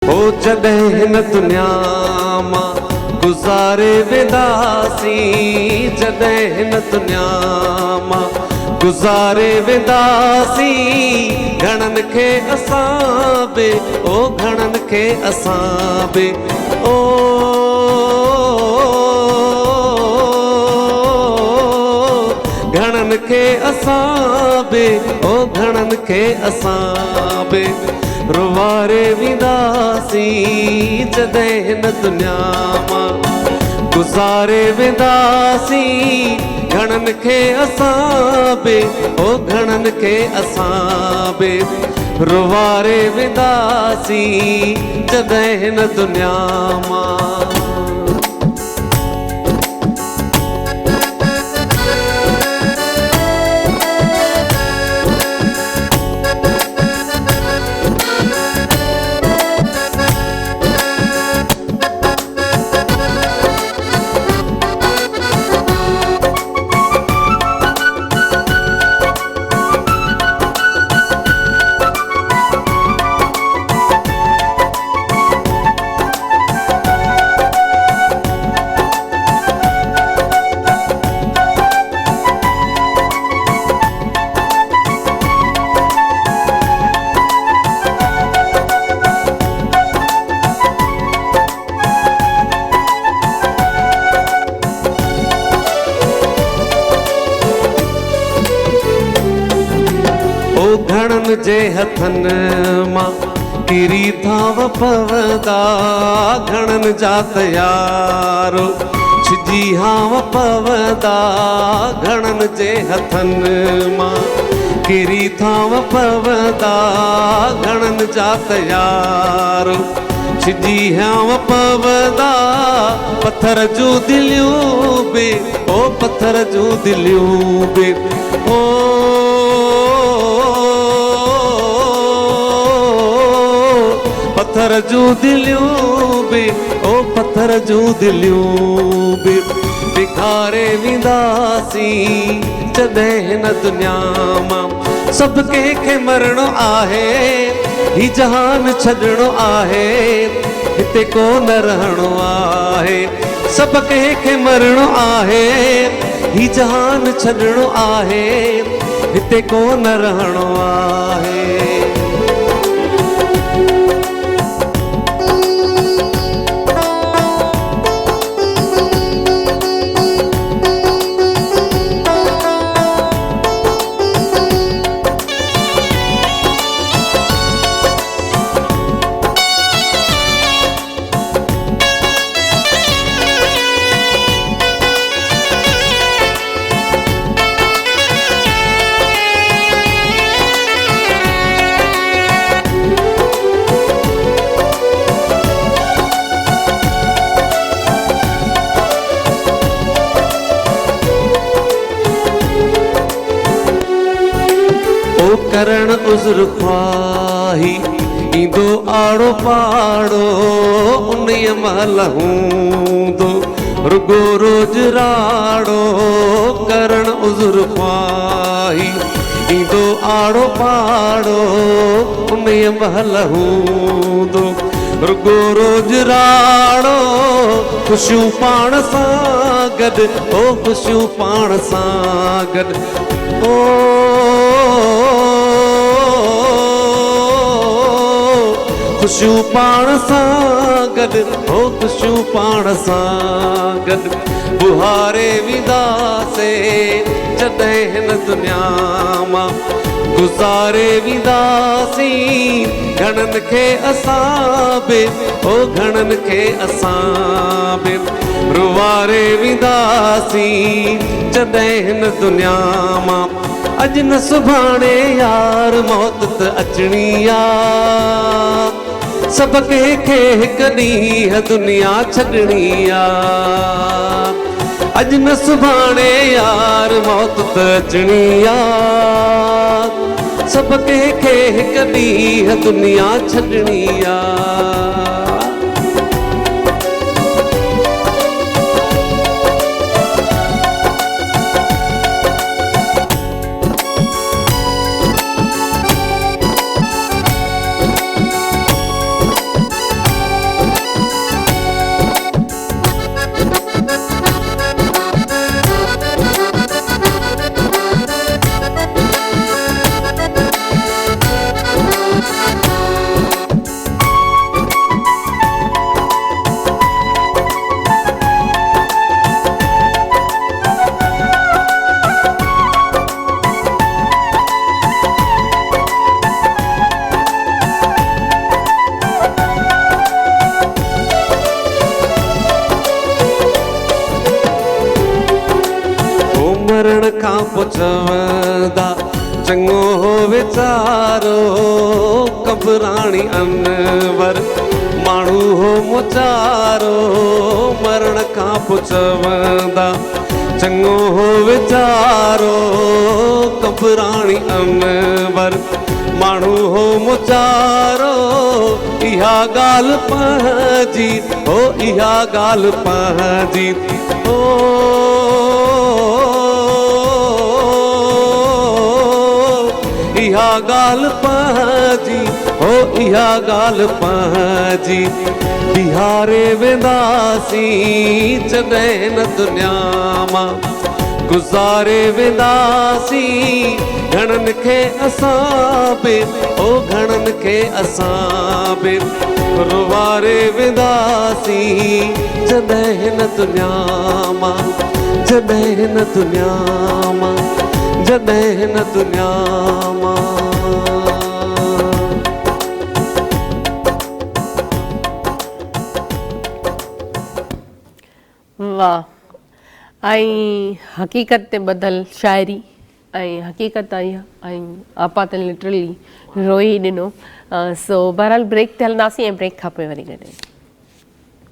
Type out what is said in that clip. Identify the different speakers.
Speaker 1: ओ जॾहिं हिन दुनिया मां गुज़ारे वेंदासीं, जॾहिं हिन दुनिया मां गुज़ारे वेंदासीं, घणनि खे असां बि, ओ घणनि खे असां बि, ओ घणनि खे असां बि, ओ घणनि खे असां बि रुवारे वेंदासीं, जॾहिं हिन दुनिया मां गुज़ारे वेंदासीं, घणनि खे असां बि, ओ घणनि खे असां बि रुवारे वेंदासीं, जॾहिं हिन दुनिया मां। घणनि जे हथनि मां किरी थांव पवंदा, घणनि जा तयारो छिजी हाव पवंदा, घणनि जे हथनि मां किरी थांव पवंदा, घणनि जा तयारो छिजी हाव पवंदा, पत्थर जूं दिलियूं बि, ओ पत्थर जूं दिलियूं बि, ओ पत्थर जूं दिलियूं बि, ओ पत्थर जूं दिलियूं बि बिखारे वेंदासीं, जॾहिं हिन दुनिया मां। सभु कंहिंखे मरणो आहे, ही जहान छॾणो आहे, हिते को न रहणो आहे, सभु कंहिंखे मरणो आहे, ही जहान छॾणो आहे, हिते को न रहणो आहे। करण उज़्र ख्वाही ईंदो आड़ो पाड़ो, उन्हीअ महिल हूंदो रुगो रोज राड़ो, करण उज़्र ख्वाही ईंदो आड़ो पाड़ो, उन्हीअ महिल हूंदो रुगो रोज राड़ो, ख़ुशियूं पाण सां गॾु, ओ ख़ुशियूं पाण सां गॾु, ओ ख़ुशियूं पाण सां गॾु, ओ ख़ुशियूं पाण सां गॾु बुहारे वेंदासीं, जॾहिं हिन दुनिया मां गुज़ारे वेंदासीं, घणनि खे असां बि, ओ घणनि खे असां बि रुवारे वेंदासीं, जॾहिं हिन दुनिया मां। अॼु न सुभाणे यार मौत त अचणी आ, सभु कंहिंखे हिकु ॾींहुं दुनिया छॾणी आ, अॼु न सुभाणे यार मौत त अचणी आ, सभु कंहिंखे हिकु ॾींहुं दुनिया छॾणी आ। चवंदा चङो हो वीचारो कबराणी अनवर माण्हू हो मुचारो मरण खां पोइ चवंदा चङो हो वीचारो कबराणी अनवर माण्हू हो मुचारो इहा ॻाल्हि पंहिंजी हो इहा ॻाल्हि पंहिंजी हो इहा ॻाल्हि पंहिंजी हो इहा ॻाल्हि पंहिंजी बिहारे वेंदासीं जॾहिं न दुनिया मां गुज़ारे वेंदासीं घणनि खे असां बि ओ घणनि खे असां बि रुवारे वेंदासीं जॾहिं न दुनिया मां जॾहिं न दुनिया मां जॾहिं न दुनिया मां
Speaker 2: वाह ऐं हक़ीक़त ते ॿधल शाइरी ऐं हक़ीक़त आई ऐं आपा त लिटरली रोई ॾिनो सो बहरहाल ब्रेक ते हलंदासीं ऐं ब्रेक खां पोइ वरी गॾु